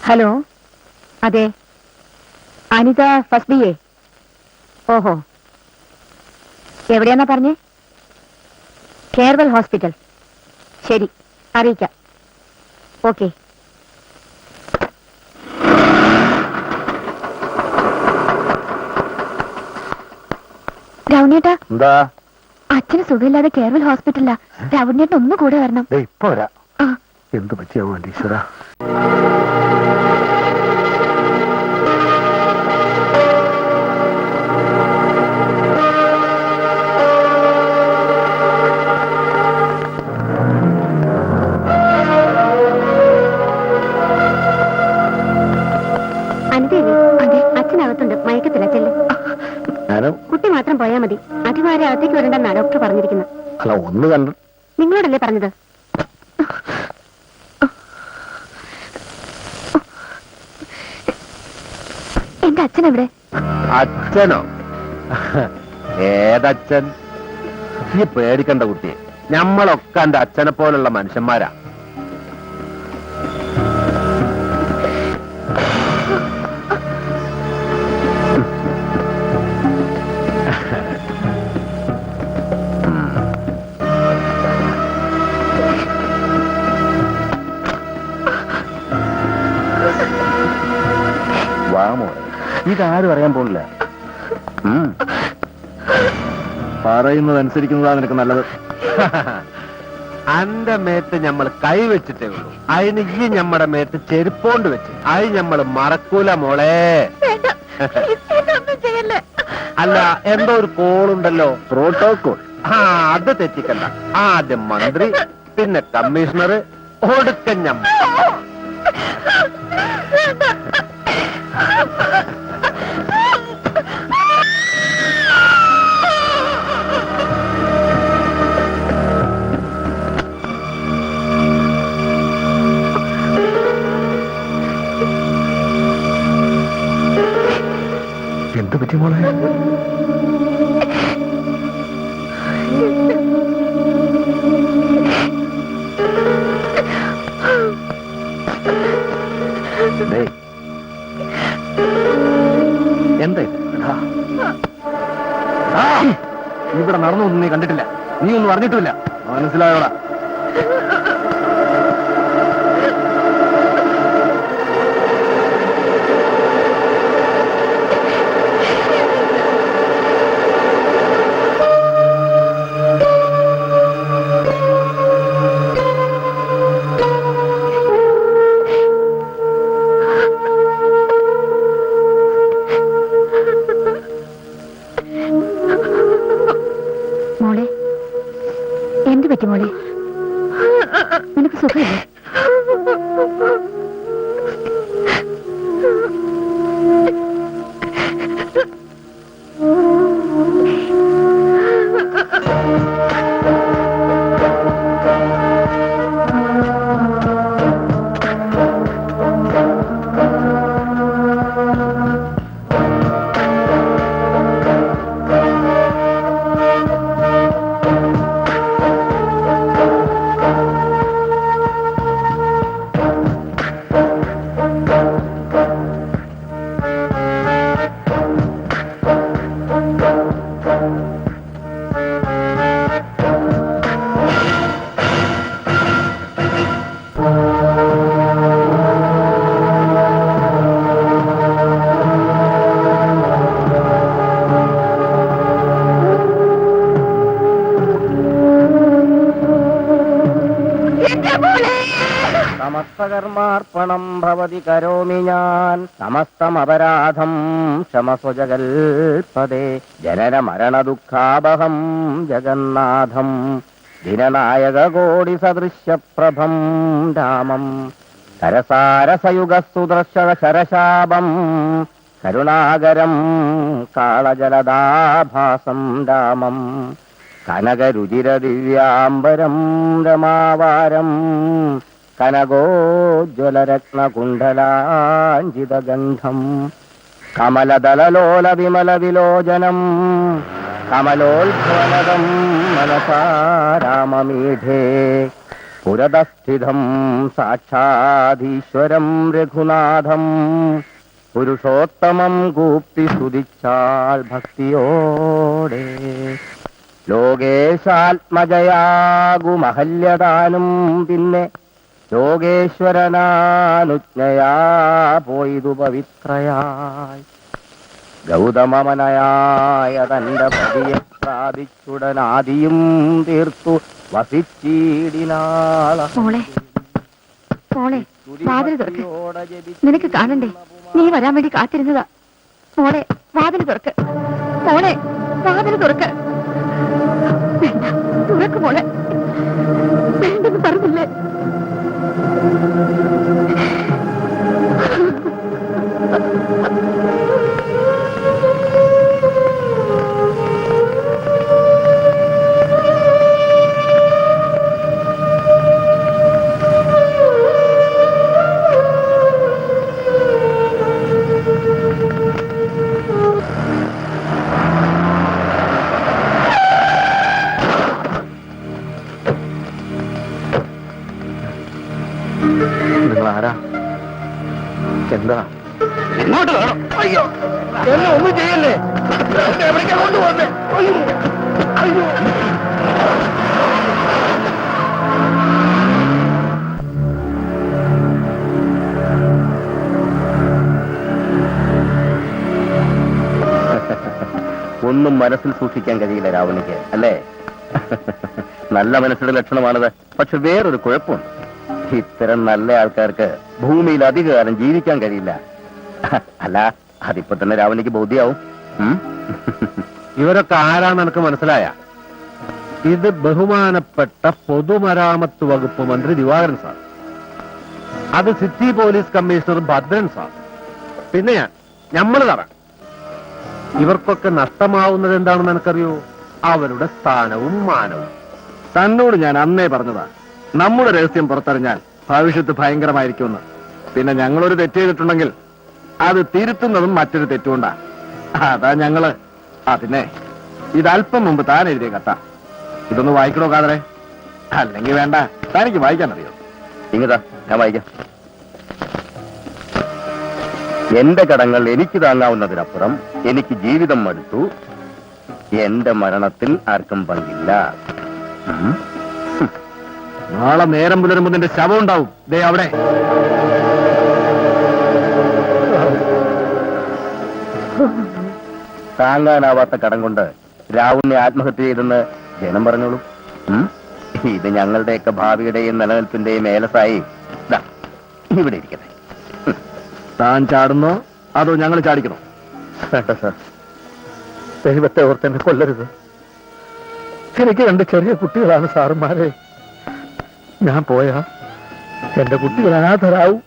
Hello, അതെ, Anitha first B A. ഓഹോ, എവിടെയാന്നാ പറഞ്ഞേ? Carewell hospital. ശരി, അറിയിക്കാം. ഓക്കെ. രവണിയേട്ടാ, എന്താ? അച്ഛന് സുഖമില്ലാതെ കെയർവെൽ ഹോസ്പിറ്റലാ. രവണിയേട്ടൻ ഒന്ന് കൂടെ വരണം. ഇപ്പൊ വരാം. എന്ത് പറ്റിയാവോ ഈശ്വര? അച്ഛനകത്തുണ്ട്, മയക്കത്തില്ല. ചെല്ല്. കുട്ടി മാത്രം പോയാൽ മതി. അധികാരം അകത്തേക്ക് വരണ്ടെന്നാ ഡോക്ടർ പറഞ്ഞിരിക്കുന്നത്. അല്ല, ഒന്ന് കണ്ടു. നിങ്ങളോടല്ലേ പറഞ്ഞത്? എന്റെ അച്ഛൻ എവിടെ? അച്ഛനോ? ഏതച്ഛൻ? ഈ പേടിക്കണ്ട കുട്ടിയെ, ഞമ്മളൊക്കെ എന്റെ അച്ഛനെ പോലുള്ള മനുഷ്യന്മാരാ. വാമോ, ഇതാരും അറിയാൻ പോണില്ല. പറയുന്നത് അനുസരിക്കുന്നതാ നിനക്ക് നല്ലത്. അന്റെ മേത്ത് ഞമ്മൾ കൈവച്ചിട്ടേ ഉള്ളൂ. അതിന് ഈ ഞമ്മടെ മേത്ത് ചെരുപ്പോണ്ട് വെച്ച് അത് ഞമ്മൾ മറക്കൂല മോളെ. അല്ല, എന്തോ ഒരു കോളുണ്ടല്ലോ, പ്രോട്ടോകോൾ. അത് തെറ്റിക്കണ്ട. ആദ്യം മന്ത്രി, പിന്നെ കമ്മീഷണർ, ഒടുക്കൻ ഞമ്മ. എന്ത് പറ്റി മോളെ? എന്താ ഇവിടെ നടന്നൊന്നും നീ കണ്ടിട്ടില്ല, നീ ഒന്നും അറിഞ്ഞിട്ടില്ല. മനസ്സിലായോടാ? മോളെ, എന്ത് പറ്റി മോളെ? നിനക്ക് സുഖമില്ലേ? സമസ്തകർമാർപ്പണം ഭവതി കരോമി ഞാൻ സമസ്തമപരാധം ക്ഷമസ്വ ജഗൽപദേ ജനന മരണ ദുഃഖാപഹം ജഗന്നാഥം ദിനനായക കോടി സദൃശ്യപ്രഭം രാമം സരസാരസയുഗസുദർശന ശരശാപം കരുണാകരം കാളജലദാഭാസം രാമം കനകരുചിര ദിവ്യാംബരം രമാവാരം കനകോജ്വലരത്നകുണ്ഡലാഞ്ജിതഗന്ധം കമലദളലോല വിമല വിലോചനം കമലോത്ഭവനദം മനസാ രാമമീഠേ പുരതസ്ഥിതം സാക്ഷാധീശ്വരം രഘുനാഥം പുരുഷോത്തമം കൂപ്പി സ്തുതിച്ചാൽ ഭക്തിയോടെ ലോകേശാത്മജയാകുമഹല്യദാനം പിന്നെ ലോകേശ്വരനാനുജ്ഞയാ പോയിതു പവിത്രയായി ഗൗതമമനയായ തന്റെ പതിയെ പ്രാപിച്ചുടനാദിയും തീർത്തു വസിച്ചീടിനാള മോളെ മോളെ വാതിൽ തുറക്ക്. നിനക്ക് കാണണ്ടേ? നീ വരാൻ വേണ്ടി കാത്തിരുന്നതാ. മോളെ വാതിൽ തുറക്ക്. മോളെ വാതിൽ തുറക്ക്. വേണ്ട, തുറക്ക് മോളെ. വേണ്ടെന്ന് പറഞ്ഞില്ലേ? നിങ്ങൾ ആരാ? എന്താ? ഇങ്ങോട്ട് വേണം. അയ്യോ, എന്നെ ഒന്നും ചെയ്യല്ലേ? എവിടേക്കാ കൊണ്ടുപോകുന്നേ? അയ്യോ, അയ്യോ. ഒന്നും മനസ്സിൽ സൂക്ഷിക്കാൻ കഴിയില്ല രാവണിക്ക്, അല്ലേ? നല്ല മനസ്സിന്റെ ലക്ഷണമാണത്. പക്ഷെ വേറൊരു കുഴപ്പമുണ്ട്. ഇത്തരം നല്ല ആൾക്കാർക്ക് ഭൂമിയിൽ അധികകാലം ജീവിക്കാൻ കഴിയില്ല. അല്ല, അതിപ്പോ തന്നെ രാവണിക്ക് ബോധ്യാവും. ഇവരൊക്കെ ആരാന്ന് എനിക്ക് മനസ്സിലായ? ഇത് ബഹുമാനപ്പെട്ട പൊതുമരാമത്ത് വകുപ്പ് മന്ത്രി ദിവാകരൻ സാർ, അത് city police commissioner Bhadran sir, പിന്നെ ഞമ്മള് തറ. ഇവർക്കൊക്കെ നഷ്ടമാവുന്നത് എന്താണെന്ന് എനിക്കറിയോ? അവരുടെ സ്ഥാനവും മാനവും. തന്നോട് ഞാൻ അന്നേ പറഞ്ഞതാ, നമ്മുടെ രഹസ്യം പുറത്തറിഞ്ഞാൽ ഭവിഷ്യത്ത് ഭയങ്കരമായിരിക്കുമെന്ന്. പിന്നെ ഞങ്ങളൊരു തെറ്റ് ചെയ്തിട്ടുണ്ടെങ്കിൽ അത് തിരുത്തുന്നതും മറ്റൊരു തെറ്റുകൊണ്ടാ. അതാ ഞങ്ങള്. പിന്നെ ഇതല്പം മുമ്പ് താൻ എഴുതിയ കത്ത. ഇതൊന്ന് വായിക്കണോ കാതറെ? അല്ലെങ്കിൽ വേണ്ട, തനിക്ക് വായിക്കാൻ അറിയോ? ഇങ്ങതാ, ഞാൻ വായിക്കാം. എന്റെ കടങ്ങൾ എനിക്ക് താങ്ങാവുന്നതിനപ്പുറം എനിക്ക് ജീവിതം മടുത്തു. എന്റെ മരണത്തിൽ ആർക്കും പങ്കില്ല. നാളെ നേരം പുലരുമ്പോ നിന്റെ ശവം ഉണ്ടാവും. ദേ അവിടെ. താങ്ങാനാവാത്ത കടം കൊണ്ട് രാവുണ്ണെ ആത്മഹത്യ ചെയ്തെന്ന് ജനം പറഞ്ഞോളൂ. ഇത് ഞങ്ങളുടെയൊക്കെ ഭാവിയുടെയും നിലനിൽപ്പിന്റെയും ഏലസായി ഇവിടെ ഇരിക്കട്ടെ. താൻ ചാടുന്നോ അതോ ഞങ്ങൾ ചാടിക്കണോ? വേണ്ട സാർ, ദൈവത്തെ ഓർത്തെന്നെ കൊല്ലരുത്. എനിക്ക് 2 ചെറിയ കുട്ടികളാണ് സാറുമാരെ. ഞാൻ പോയാ എന്റെ കുട്ടികൾ അനാഥരാവും.